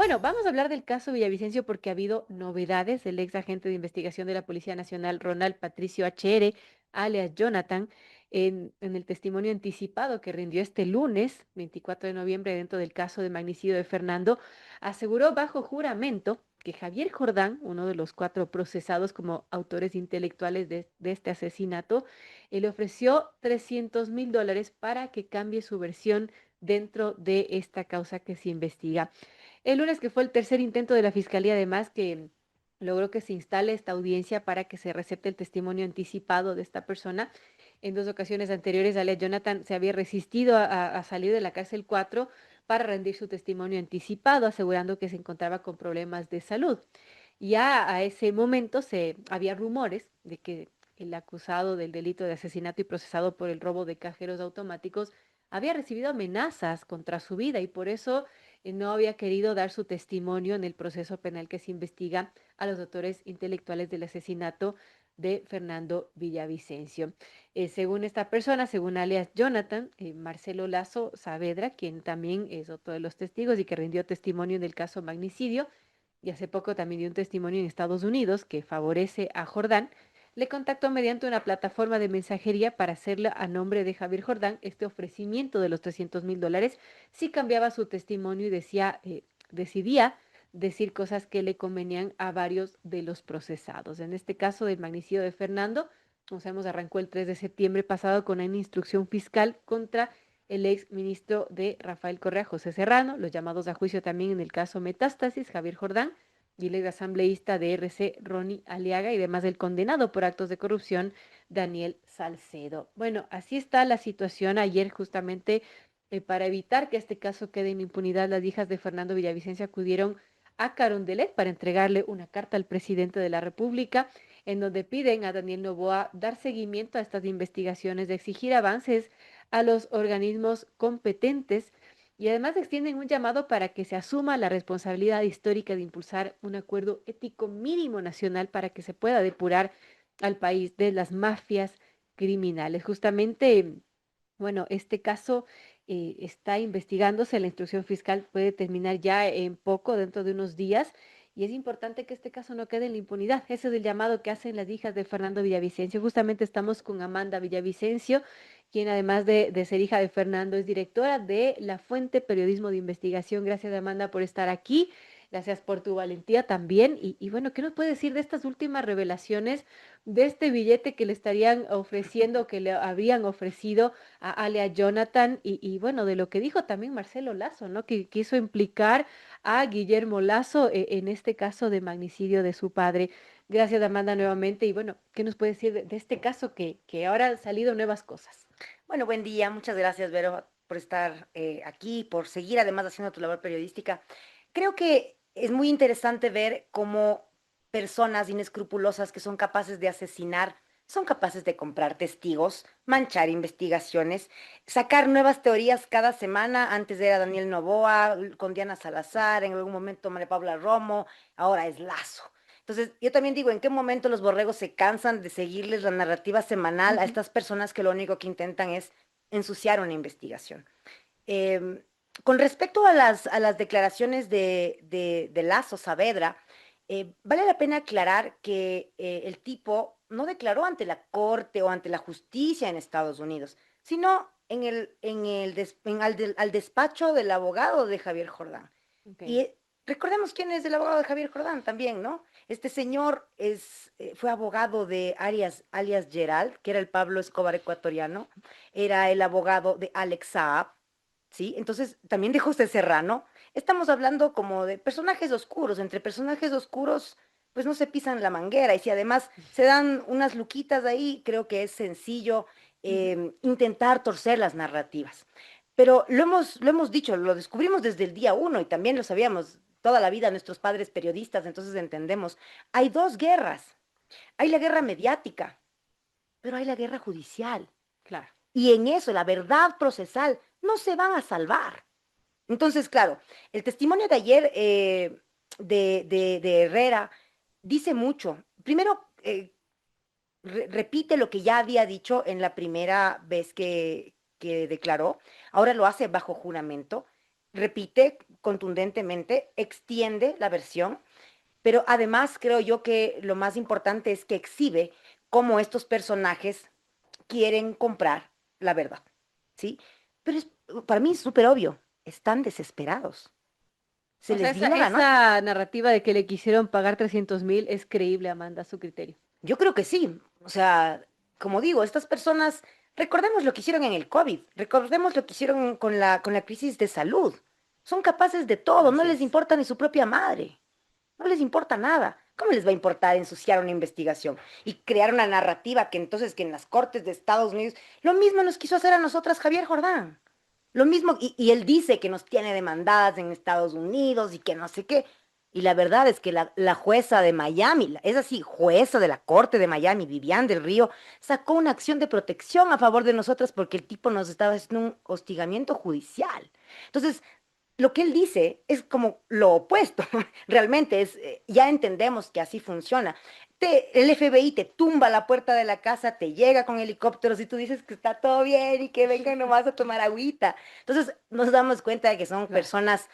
Bueno, vamos a hablar del caso Villavicencio porque ha habido novedades. El ex agente de investigación de la Policía Nacional, Ronald Patricio HR, alias Jonathan, en el testimonio anticipado que rindió este lunes, 24 de noviembre, dentro del caso de magnicidio de Fernando, aseguró bajo juramento que Javier Jordán, uno de los cuatro procesados como autores intelectuales de este asesinato, le ofreció $300,000 para que cambie su versión dentro de esta causa que se investiga. El lunes, que fue el tercer intento de la Fiscalía, además, que logró que se instale esta audiencia para que se recepte el testimonio anticipado de esta persona. En dos ocasiones anteriores, alias Jonathan se había resistido a salir de la cárcel 4 para rendir su testimonio anticipado, asegurando que se encontraba con problemas de salud. Ya a ese momento se había rumores de que el acusado del delito de asesinato y procesado por el robo de cajeros automáticos había recibido amenazas contra su vida y por eso no había querido dar su testimonio en el proceso penal que se investiga a los autores intelectuales del asesinato de Fernando Villavicencio. Según esta persona, según alias Jonathan, Marcelo Lazo Saavedra, quien también es otro de los testigos y que rindió testimonio en el caso magnicidio, y hace poco también dio un testimonio en Estados Unidos que favorece a Jordán, le contactó mediante una plataforma de mensajería para hacerle a nombre de Javier Jordán este ofrecimiento de los $300,000 si cambiaba su testimonio y decidía decir cosas que le convenían a varios de los procesados. En este caso del magnicidio de Fernando, como sabemos, arrancó el 3 de septiembre pasado con una instrucción fiscal contra el ex ministro de Rafael Correa, José Serrano, los llamados a juicio también en el caso Metástasis, Javier Jordán, y el ex asambleísta de RC, Ronnie Aliaga, y además del condenado por actos de corrupción, Daniel Salcedo. Bueno, así está la situación. Ayer justamente, para evitar que este caso quede en impunidad, las hijas de Fernando Villavicencio acudieron a Carondelet para entregarle una carta al presidente de la República en donde piden a Daniel Noboa dar seguimiento a estas investigaciones, de exigir avances a los organismos competentes y además extienden un llamado para que se asuma la responsabilidad histórica de impulsar un acuerdo ético mínimo nacional para que se pueda depurar al país de las mafias criminales. Justamente, bueno, este caso está investigándose, la instrucción fiscal puede terminar ya en poco, dentro de unos días, y es importante que este caso no quede en la impunidad. Ese es el llamado que hacen las hijas de Fernando Villavicencio. Justamente estamos con Amanda Villavicencio, quien además de ser hija de Fernando es directora de La Fuente Periodismo de Investigación. Gracias, Amanda, por estar aquí. Gracias por tu valentía también. Y bueno, ¿qué nos puedes decir de estas últimas revelaciones de este billete que le estarían ofreciendo, que le habrían ofrecido a Alia Jonathan y bueno, de lo que dijo también Marcelo Lazo, ¿no? Que quiso implicar a Guillermo Lazo en este caso de magnicidio de su padre. Gracias, Amanda, nuevamente. Y bueno, ¿qué nos puede decir de este caso que ahora han salido nuevas cosas? Bueno, buen día. Muchas gracias, Vero, por estar aquí, por seguir además haciendo tu labor periodística. Creo que es muy interesante ver cómo personas inescrupulosas que son capaces de asesinar, son capaces de comprar testigos, manchar investigaciones, sacar nuevas teorías cada semana. Antes era Daniel Noboa, con Diana Salazar, en algún momento María Paula Romo, ahora es Lazo. Entonces, yo también digo, ¿en qué momento los borregos se cansan de seguirles la narrativa semanal a Ujú. estas personas que lo único que intentan es ensuciar una investigación? Eh, con respecto a las declaraciones de Lazo Saavedra, vale la pena aclarar que el tipo no declaró ante la corte o ante la justicia en Estados Unidos, sino al despacho del abogado de Javier Jordán. Ok. Y recordemos quién es el abogado de Javier Jordán también, ¿no? Este señor fue abogado de alias Gerald, que era el Pablo Escobar ecuatoriano, era el abogado de Alex Saab, ¿sí? Entonces, también de José Serrano. Estamos hablando como de personajes oscuros. Entre personajes oscuros, pues no se pisan la manguera. Y si además se dan unas luquitas ahí, creo que es sencillo Ujú. intentar torcer las narrativas. Pero lo hemos dicho, lo descubrimos desde el día uno y también lo sabíamos toda la vida nuestros padres periodistas, entonces entendemos. Hay dos guerras. Hay la guerra mediática, pero hay la guerra judicial. Claro. Y en eso, la verdad procesal, no se van a salvar. Entonces, claro, el testimonio de ayer de Herrera dice mucho. Primero, repite lo que ya había dicho en la primera vez que declaró, ahora lo hace bajo juramento. repite contundentemente, extiende la versión, pero además creo yo que lo más importante es que exhibe cómo estos personajes quieren comprar la verdad, ¿sí? Pero para mí es súper obvio, están desesperados. Se O sea, les vino la noche. esa narrativa de que le quisieron pagar 300.000 es creíble, Amanda, a su criterio. Yo creo que sí. O sea, como digo, estas personas, recordemos lo que hicieron en el COVID, recordemos lo que hicieron con la crisis de salud. Son capaces de todo, no Así les es. importa ni su propia madre, no les importa nada. ¿Cómo les va a importar ensuciar una investigación y crear una narrativa que entonces que en las cortes de Estados Unidos, lo mismo nos quiso hacer a nosotras Javier Jordán? Lo mismo, y él dice que nos tiene demandadas en Estados Unidos y que no sé qué. Y la verdad es que la jueza de Miami, es así, jueza de la Corte de Miami, Vivian del Río, sacó una acción de protección a favor de nosotras porque el tipo nos estaba haciendo un hostigamiento judicial. Entonces, lo que él dice es como lo opuesto, realmente es, ya entendemos que así funciona. El FBI te tumba la puerta de la casa, te llega con helicópteros y tú dices que está todo bien y que vengan nomás a tomar agüita. Entonces nos damos cuenta de que son Claro. personas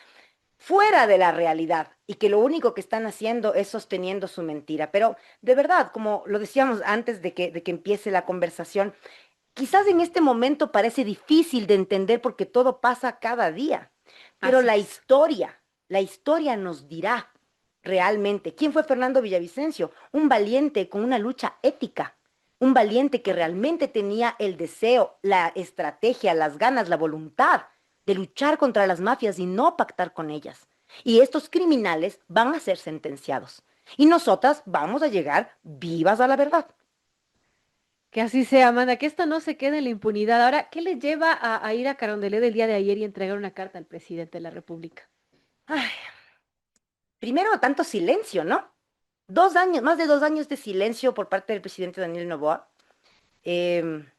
fuera de la realidad y que lo único que están haciendo es sosteniendo su mentira. Pero de verdad, como lo decíamos antes de que empiece la conversación, quizás en este momento parece difícil de entender porque todo pasa cada día, pero Así es. la historia nos dirá realmente quién fue Fernando Villavicencio, un valiente con una lucha ética, un valiente que realmente tenía el deseo, la estrategia, las ganas, la voluntad de luchar contra las mafias y no pactar con ellas. Y estos criminales van a ser sentenciados. Y nosotras vamos a llegar vivas a la verdad. Que así sea, Amanda, que esto no se quede en la impunidad. Ahora, ¿qué le lleva a ir a Carondelet el día de ayer y entregar una carta al presidente de la República? Ay, primero, tanto silencio, ¿no? 2 años, más de 2 años de silencio por parte del presidente Daniel Noboa. Em,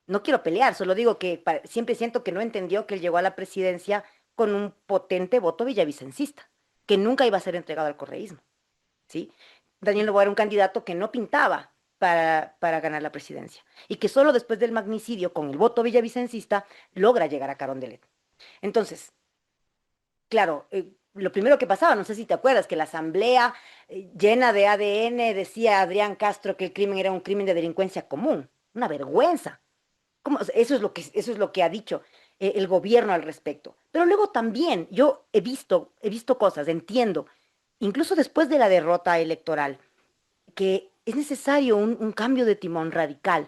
no quiero pelear, solo digo que siempre siento que no entendió que él llegó a la presidencia con un potente voto villavicencista, que nunca iba a ser entregado al correísmo, ¿sí? Daniel Noboa era un candidato que no pintaba para ganar la presidencia y que solo después del magnicidio, con el voto villavicencista, logra llegar a Carondelet. Entonces, claro, lo primero que pasaba, no sé si te acuerdas, que la asamblea llena de ADN decía a Adrián Castro que el crimen era un crimen de delincuencia común, una vergüenza. ¿Cómo? O sea, eso es lo que ha dicho el gobierno al respecto. Pero luego también yo he visto cosas, entiendo, incluso después de la derrota electoral, que es necesario un cambio de timón radical.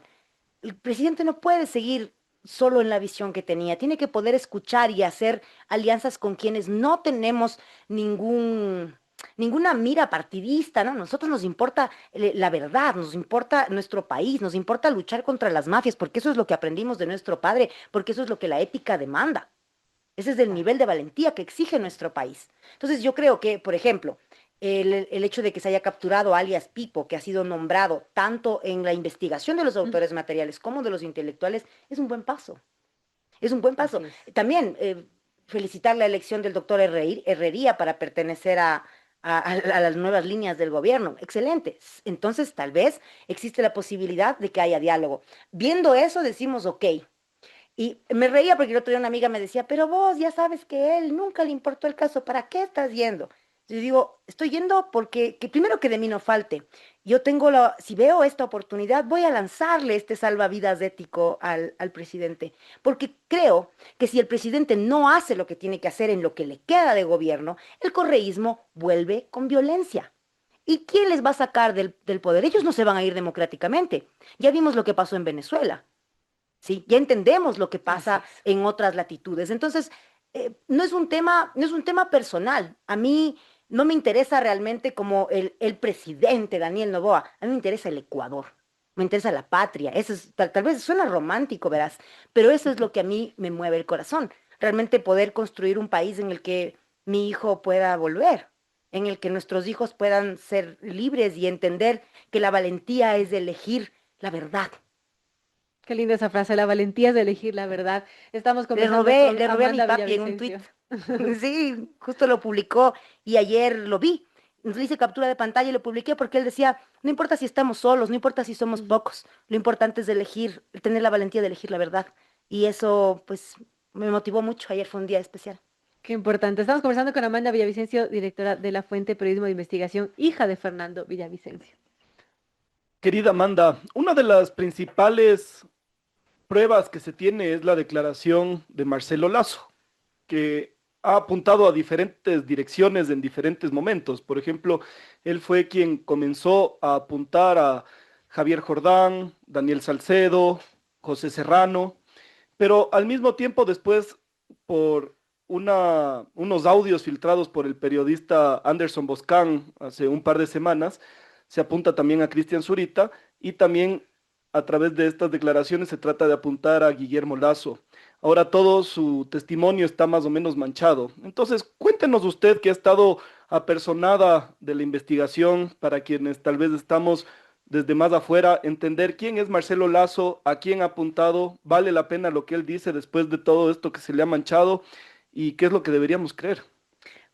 El presidente no puede seguir solo en la visión que tenía, tiene que poder escuchar y hacer alianzas con quienes no tenemos ninguna mira partidista, ¿no? Nosotros nos importa la verdad, nos importa nuestro país, nos importa luchar contra las mafias, porque eso es lo que aprendimos de nuestro padre, porque eso es lo que la ética demanda. Ese es el Claro. nivel de valentía que exige nuestro país. Entonces yo creo que, por ejemplo, el hecho de que se haya capturado a alias Pipo, que ha sido nombrado tanto en la investigación de los Mm. autores materiales como de los intelectuales, es un buen paso. Es un buen paso. Así es. También felicitar la elección del doctor Herrería para pertenecer a las nuevas líneas del gobierno. Excelente. Entonces, tal vez existe la posibilidad de que haya diálogo. Viendo eso, decimos, ok, y me reía porque el otro día una amiga me decía, pero vos ya sabes que él nunca le importó el caso, ¿para qué estás yendo? Yo digo, estoy yendo porque que primero que de mí no falte. Yo tengo si veo esta oportunidad, voy a lanzarle este salvavidas ético al presidente, porque creo que si el presidente no hace lo que tiene que hacer en lo que le queda de gobierno, el correísmo vuelve con violencia. ¿Y quién les va a sacar del poder? Ellos no se van a ir democráticamente. Ya vimos lo que pasó en Venezuela. ¿Sí? Ya entendemos lo que Así pasa es. en otras latitudes. Entonces, no es un tema personal. A mí no me interesa realmente como el presidente Daniel Noboa. A mí me interesa el Ecuador. Me interesa la patria. Eso es, tal vez suena romántico, verás, pero eso es Ujú. lo que a mí me mueve el corazón. Realmente poder construir un país en el que mi hijo pueda volver, en el que nuestros hijos puedan ser libres y entender que la valentía es de elegir la verdad. Qué linda esa frase, la valentía es de elegir la verdad. Estamos Le conversando robé, con le robé a mi Amanda papi en un tuit. Villavicencio. Sí, justo lo publicó y ayer lo vi. Le hice captura de pantalla y lo publiqué porque él decía, no importa si estamos solos, no importa si somos Ujú. pocos, lo importante es elegir, tener la valentía de elegir la verdad. Y eso, pues, me motivó mucho. Ayer fue un día especial. Qué importante. Estamos conversando con Amanda Villavicencio, directora de la Fuente Periodismo de Investigación, hija de Fernando Villavicencio. Querida Amanda, una de las principales pruebas que se tiene es la declaración de Marcelo Lazo, que ha apuntado a diferentes direcciones en diferentes momentos. Por ejemplo, él fue quien comenzó a apuntar a Javier Jordán, Daniel Salcedo, José Serrano, pero al mismo tiempo después, por unos audios filtrados por el periodista Anderson Boscan hace un par de semanas, se apunta también a Cristian Zurita y también a través de estas declaraciones se trata de apuntar a Guillermo Lazo. Ahora todo su testimonio está más o menos manchado. Entonces, cuéntenos usted que ha estado apersonada de la investigación para quienes tal vez estamos desde más afuera, entender quién es Marcelo Lazo, a quién ha apuntado, vale la pena lo que él dice después de todo esto que se le ha manchado y qué es lo que deberíamos creer.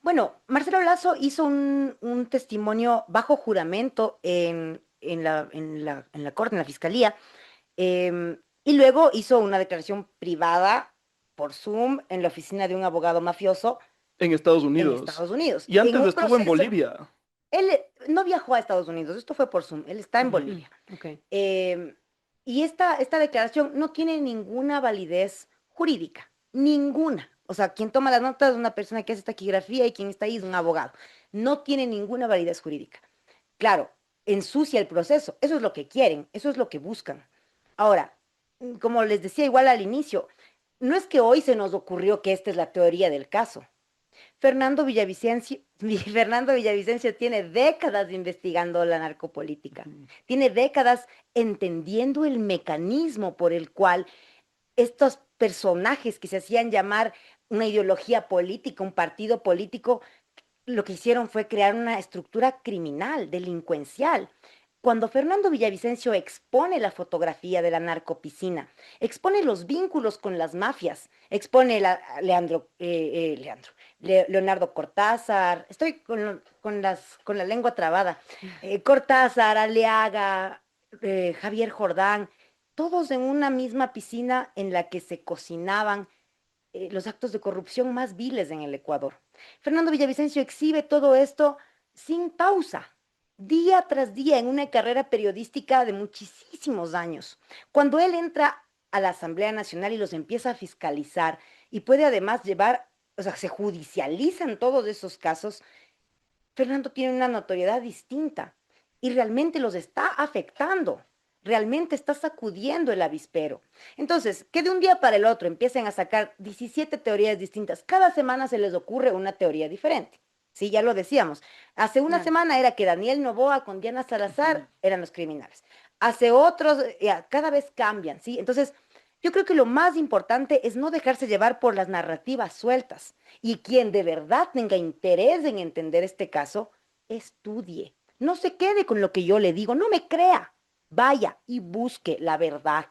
Bueno, Marcelo Lazo hizo un testimonio bajo juramento en la corte, en la fiscalía, y luego hizo una declaración privada por Zoom en la oficina de un abogado mafioso En Estados en Unidos. Estados Unidos, Y en antes un estuvo en proceso. Bolivia. Él no viajó a Estados Unidos, esto fue por Zoom, él está en Ujú, Bolivia. ok. Em, y esta declaración no tiene ninguna validez jurídica, ninguna. O sea, quien toma las notas es una persona que hace taquigrafía y quien está ahí es un abogado. No tiene ninguna validez jurídica. Claro, ensucia el proceso, eso es lo que quieren, eso es lo que buscan. Ahora, como les decía igual al inicio, no es que hoy se nos ocurrió que esta es la teoría del caso. Fernando Villavicencio, Fernando Villavicencio tiene décadas investigando la narcopolítica, Ujú. tiene décadas entendiendo el mecanismo por el cual estos personajes que se hacían llamar una ideología política, un partido político, lo que hicieron fue crear una estructura criminal, delincuencial. Cuando Fernando Villavicencio expone la fotografía de la narcopiscina, expone los vínculos con las mafias, expone Leonardo Cortázar, estoy con la lengua trabada, Cortázar, Aleaga, Javier Jordán, todos en una misma piscina en la que se cocinaban los actos de corrupción más viles en el Ecuador. Fernando Villavicencio exhibe todo esto sin pausa, día tras día, en una carrera periodística de muchísimos años. Cuando él entra a la Asamblea Nacional y los empieza a fiscalizar y puede además llevar, o sea, se judicializan todos esos casos, Fernando tiene una notoriedad distinta y realmente los está afectando, realmente está sacudiendo el avispero. Entonces, que de un día para el otro empiecen a sacar 17 teorías distintas, cada semana se les ocurre una teoría diferente. Sí, ya lo decíamos. Hace una Claro. semana era que Daniel Noboa con Diana Ujú. Salazar eran los criminales. Hace otros, ya, cada vez cambian, ¿sí? Entonces, yo creo que lo más importante es no dejarse llevar por las narrativas sueltas. Y quien de verdad tenga interés en entender este caso, estudie. No se quede con lo que yo le digo, no me crea. Vaya y busque la verdad.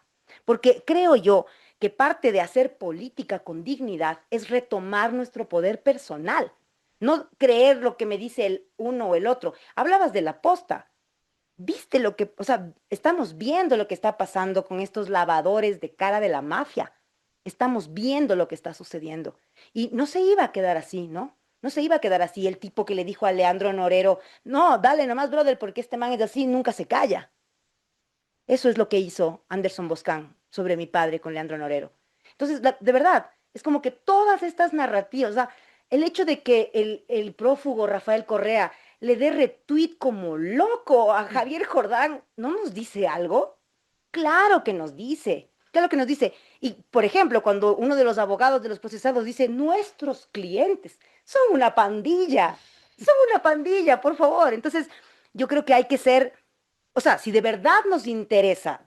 Porque creo yo que parte de hacer política con dignidad es retomar nuestro poder personal. No creer lo que me dice el uno o el otro. Hablabas de la posta. ¿Viste lo que, o sea, estamos viendo lo que está pasando con estos lavadores de cara de la mafia? Estamos viendo lo que está sucediendo. Y no se iba a quedar así, ¿no? No se iba a quedar así el tipo que le dijo a Leandro Norero, no, dale nomás, brother, porque este man es así, nunca se calla. Eso es lo que hizo Anderson Boscan sobre mi padre con Leandro Norero. Entonces, de verdad, es como que todas estas narrativas, o sea, el hecho de que el prófugo Rafael Correa le dé retweet como loco a Javier Jordán, ¿no nos dice algo? Claro que nos dice, claro que nos dice. Y, por ejemplo, cuando uno de los abogados de los procesados dice, nuestros clientes son una pandilla, por favor. Entonces, yo creo que hay que ser, o sea, si de verdad nos interesa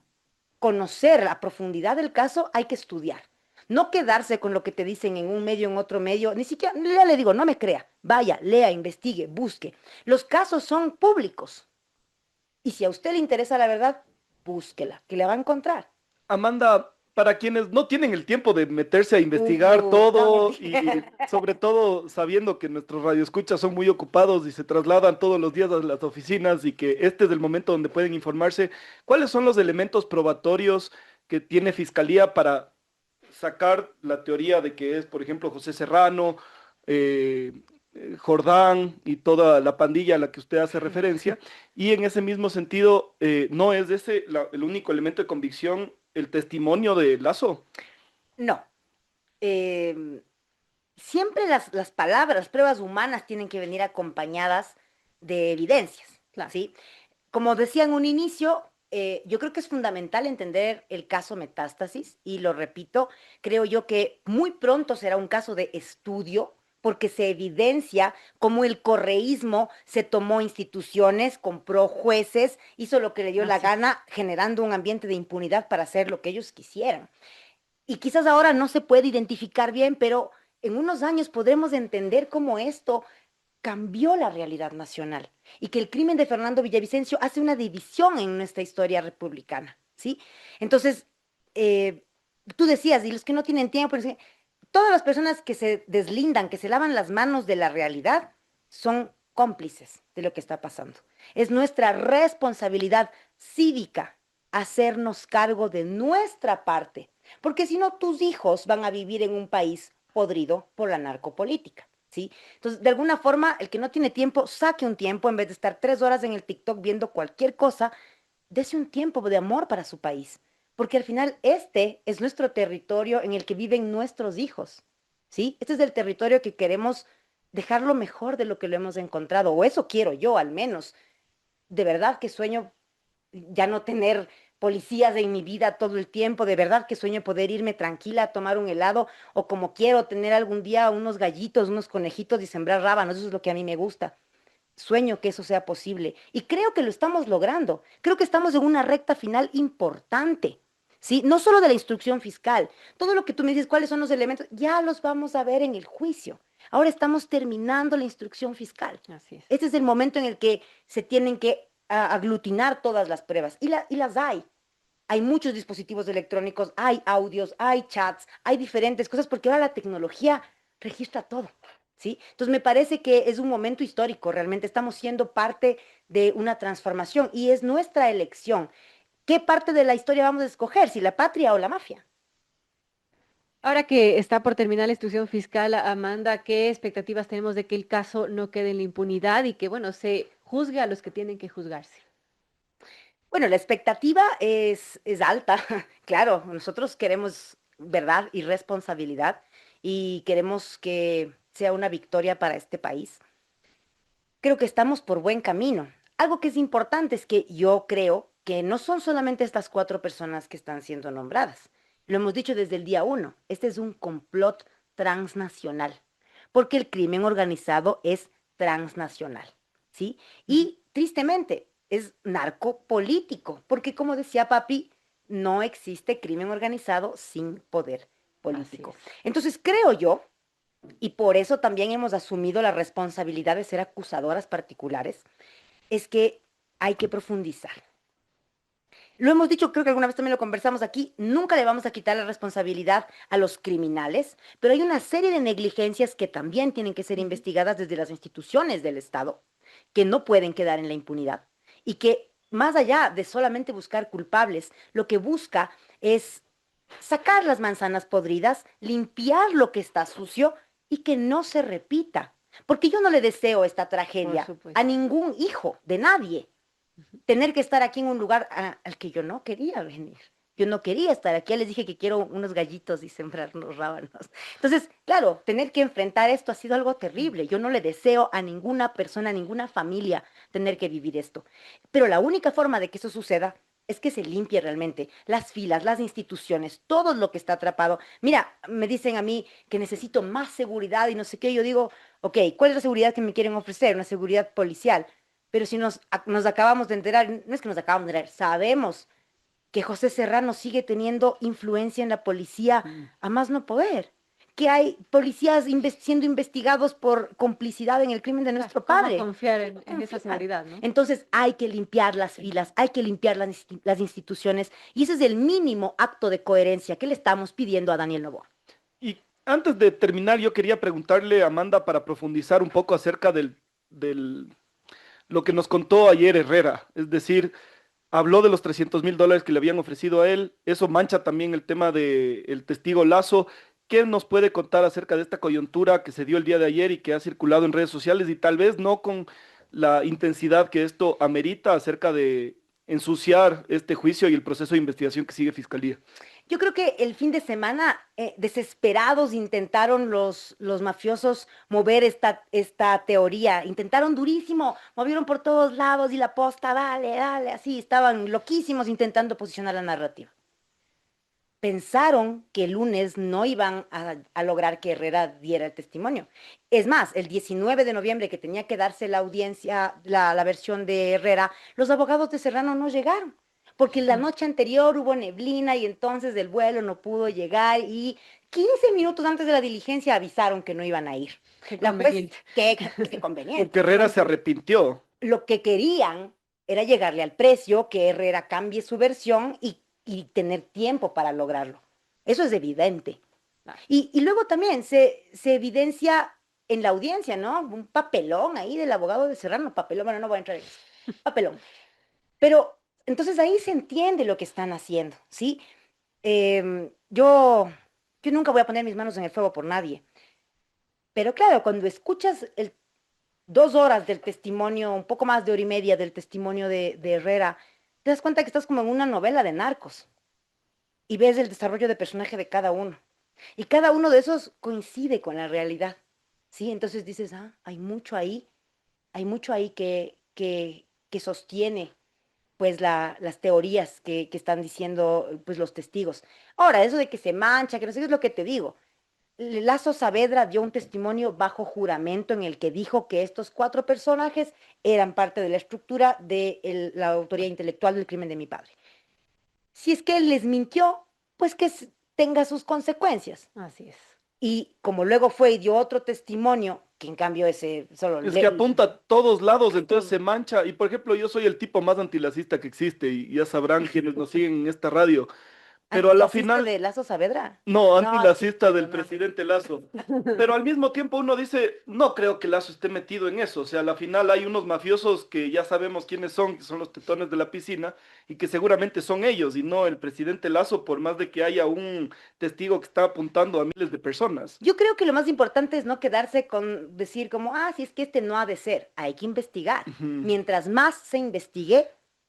conocer la profundidad del caso, hay que estudiar. No quedarse con lo que te dicen en un medio, en otro medio, ni siquiera, ya le digo, no me crea, vaya, lea, investigue, busque. Los casos son públicos y si a usted le interesa la verdad, búsquela, que la va a encontrar. Amanda, para quienes no tienen el tiempo de meterse a investigar No, todo y mentira. sobre todo sabiendo que nuestros radioescuchas son muy ocupados y se trasladan todos los días a las oficinas y que este es el momento donde pueden informarse, ¿cuáles son los elementos probatorios que tiene Fiscalía para sacar la teoría de que es, por ejemplo, José Serrano? eh, Jordán y toda la pandilla a la que usted hace referencia, y en ese mismo sentido, ¿no es ese el único elemento de convicción, el testimonio de Lazo? No. em, Siempre las palabras, las pruebas humanas tienen que venir acompañadas de evidencias, Claro. ¿sí? Como decía en un inicio, yo creo que es fundamental entender el caso Metástasis y lo repito, creo yo que muy pronto será un caso de estudio porque se evidencia cómo el correísmo se tomó instituciones, compró jueces, hizo lo que le dio la Así es. gana, generando un ambiente de impunidad para hacer lo que ellos quisieran. Y quizás ahora no se puede identificar bien, pero en unos años podremos entender cómo esto cambió la realidad nacional y que el crimen de Fernando Villavicencio hace una división en nuestra historia republicana, ¿sí? Entonces, eh, tú decías, y los que no tienen tiempo, todas las personas que se deslindan, que se lavan las manos de la realidad, son cómplices de lo que está pasando. Es nuestra responsabilidad cívica hacernos cargo de nuestra parte, porque si no, tus hijos van a vivir en un país podrido por la narcopolítica. ¿Sí? Entonces, de alguna forma, el que no tiene tiempo, saque un tiempo en vez de estar 3 horas en el TikTok viendo cualquier cosa, dese un tiempo de amor para su país, porque al final este es nuestro territorio en el que viven nuestros hijos, ¿sí? Este es el territorio que queremos dejarlo mejor de lo que lo hemos encontrado, o eso quiero yo al menos. De verdad que sueño ya no tener policías en mi vida todo el tiempo, de verdad que sueño poder irme tranquila a tomar un helado o como quiero tener algún día unos gallitos, unos conejitos y sembrar rábanos, eso es lo que a mí me gusta. Sueño que eso sea posible y creo que lo estamos logrando. Creo que estamos en una recta final importante, ¿sí? No solo de la instrucción fiscal, todo lo que tú me dices, cuáles son los elementos, ya los vamos a ver en el juicio. Ahora estamos terminando la instrucción fiscal. Así es. Este es el momento en el que se tienen que aglutinar todas las pruebas y las hay. Hay muchos dispositivos electrónicos, hay audios, hay chats, hay diferentes cosas, porque ahora la tecnología registra todo, ¿sí? Entonces me parece que es un momento histórico, realmente estamos siendo parte de una transformación y es nuestra elección. ¿Qué parte de la historia vamos a escoger? ¿Si la patria o la mafia? Ahora que está por terminar la instrucción fiscal, Amanda, ¿qué expectativas tenemos de que el caso no quede en la impunidad y que, bueno, se juzgue a los que tienen que juzgarse? Bueno, la expectativa es alta, claro, nosotros queremos verdad y responsabilidad y queremos que sea una victoria para este país. Creo que estamos por buen camino. Algo que es importante es que yo creo que no son solamente estas 4 personas que están siendo nombradas. Lo hemos dicho desde el día 1. Este es un complot transnacional, porque el crimen organizado es transnacional, ¿sí? Ujú. Y tristemente es narcopolítico, porque como decía papi, no existe crimen organizado sin poder Así político. es. Entonces creo yo y por eso también hemos asumido la responsabilidad de ser acusadoras particulares, es que hay que profundizar. Lo hemos dicho, creo que alguna vez también lo conversamos aquí, nunca le vamos a quitar la responsabilidad a los criminales, pero hay una serie de negligencias que también tienen que ser Ujú. investigadas desde las instituciones del Estado, que no pueden quedar en la impunidad y que más allá de solamente buscar culpables, lo que busca es sacar las manzanas podridas, limpiar lo que está sucio y que no se repita. Porque yo no le deseo esta Por tragedia a supuesto. ningún hijo de nadie. Ujú. Tener que estar aquí en un lugar al que yo no quería venir. Yo no quería estar aquí. Ya les dije que quiero unos gallitos y sembrar unos rábanos. Entonces, claro, tener que enfrentar esto ha sido algo terrible. Yo no le deseo a ninguna persona, a ninguna familia tener que vivir esto. Pero la única forma de que eso suceda es que se limpie realmente las filas, las instituciones, todo lo que está atrapado. Mira, me dicen a mí que necesito más seguridad y no sé qué. Yo digo, ok, ¿cuál es la seguridad que me quieren ofrecer? Una seguridad policial. Pero si nos acabamos de enterar, no es que nos acabamos de enterar, sabemos que José Serrano sigue teniendo influencia en la policía Ujú. a más no poder, que hay policías siendo investigados por complicidad en el crimen de Claro, nuestro ¿cómo padre. confiar ¿Cómo en esa confiar? seguridad, no? Entonces hay que limpiar las Sí. filas, hay que limpiar las instituciones y ese es el mínimo acto de coherencia que le estamos pidiendo a Daniel Noboa. Y antes de terminar, yo quería preguntarle a Amanda para profundizar un poco acerca del lo que nos contó ayer Herrera, es decir, habló de los $300,000 que le habían ofrecido a él, eso mancha también el tema del testigo Lazo, ¿Qué nos puede contar acerca de esta coyuntura que se dio el día de ayer y que ha circulado en redes sociales y tal vez no con la intensidad que esto amerita acerca de ensuciar este juicio y el proceso de investigación que sigue Fiscalía? Yo creo que el fin de semana, desesperados, intentaron los mafiosos mover esta teoría. Intentaron durísimo, movieron por todos lados y la posta, dale, dale, así, estaban loquísimos intentando posicionar la narrativa. Pensaron que el lunes no iban a lograr que Herrera diera el testimonio. Es más, el 19 de noviembre que tenía que darse la audiencia, la versión de Herrera, los abogados de Serrano no llegaron, porque la noche anterior hubo neblina y entonces el vuelo no pudo llegar y 15 minutos antes de la diligencia avisaron que no iban a ir. Qué La juez, conveniente. qué conveniente. Porque Herrera se arrepintió. Lo que querían era llegarle al precio, que Herrera cambie su versión y tener tiempo para lograrlo. Eso es evidente. Claro. Y luego también se evidencia en la audiencia, ¿no? Un papelón ahí del abogado de Serrano, papelón, bueno, no voy a entrar en eso, papelón. Pero entonces ahí se entiende lo que están haciendo, ¿sí? Yo nunca voy a poner mis manos en el fuego por nadie, pero claro, cuando escuchas 2 horas del testimonio, un poco más de hora y media del testimonio de Herrera, te das cuenta que estás como en una novela de narcos y ves el desarrollo de personaje de cada uno. Y cada uno de esos coincide con la realidad, ¿sí? Entonces dices, hay mucho ahí que sostiene pues las teorías que están diciendo pues los testigos. Ahora, eso de que se mancha, que no sé qué es lo que te digo. Lazo Saavedra dio un testimonio bajo juramento en el que dijo que estos 4 personajes eran parte de la estructura de la autoría intelectual del crimen de mi padre. Si es que él les mintió, pues que tenga sus consecuencias. Así es. Y como luego fue y dio otro testimonio, que en cambio ese solo... Es que apunta a todos lados, entonces se mancha. Y por ejemplo, yo soy el tipo más antilacista que existe y ya sabrán quienes nos siguen en esta radio. Pero a la ¿Antilacista final, de Lazo Saavedra? no, No, antilacista del no. presidente Lazo. Pero al mismo tiempo uno dice, no creo que Lazo esté metido en eso. O sea, a la final hay unos mafiosos que ya sabemos quiénes son, que son los tetones de la piscina, y que seguramente son ellos y no el presidente Lazo, por más de que haya un testigo que está apuntando a miles de personas. Yo creo que lo más importante es no quedarse con decir como, si es que este no ha de ser. Hay que investigar. Ujú. Mientras más se investigue,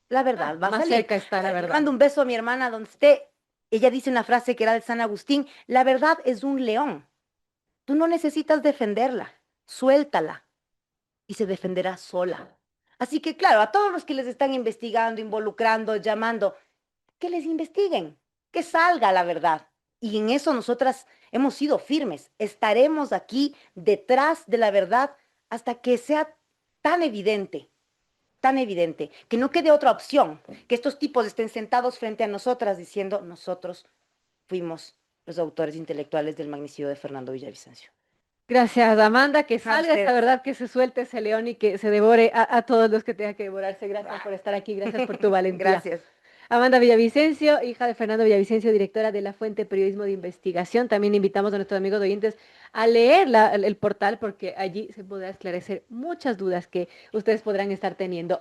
la verdad va a Más salir. cerca está la Le verdad. mando un beso a mi hermana donde esté. Ella dice una frase que era de San Agustín, la verdad es un león. Tú no necesitas defenderla, suéltala y se defenderá sola. Así que claro, a todos los que les están investigando, involucrando, llamando, que les investiguen, que salga la verdad. Y en eso nosotras hemos sido firmes. Estaremos aquí detrás de la verdad hasta que sea tan evidente, que no quede otra opción, que estos tipos estén sentados frente a nosotras diciendo, nosotros fuimos los autores intelectuales del magnicidio de Fernando Villavicencio. Gracias, Amanda, que A salga esa ustedes. verdad, que se suelte ese león y que se devore a todos los que tenga que devorarse. Gracias por estar aquí, gracias por tu valentía. Gracias. Amanda Villavicencio, hija de Fernando Villavicencio, directora de La Fuente Periodismo de Investigación. También invitamos a nuestros amigos oyentes a leer el portal porque allí se podrá esclarecer muchas dudas que ustedes podrán estar teniendo.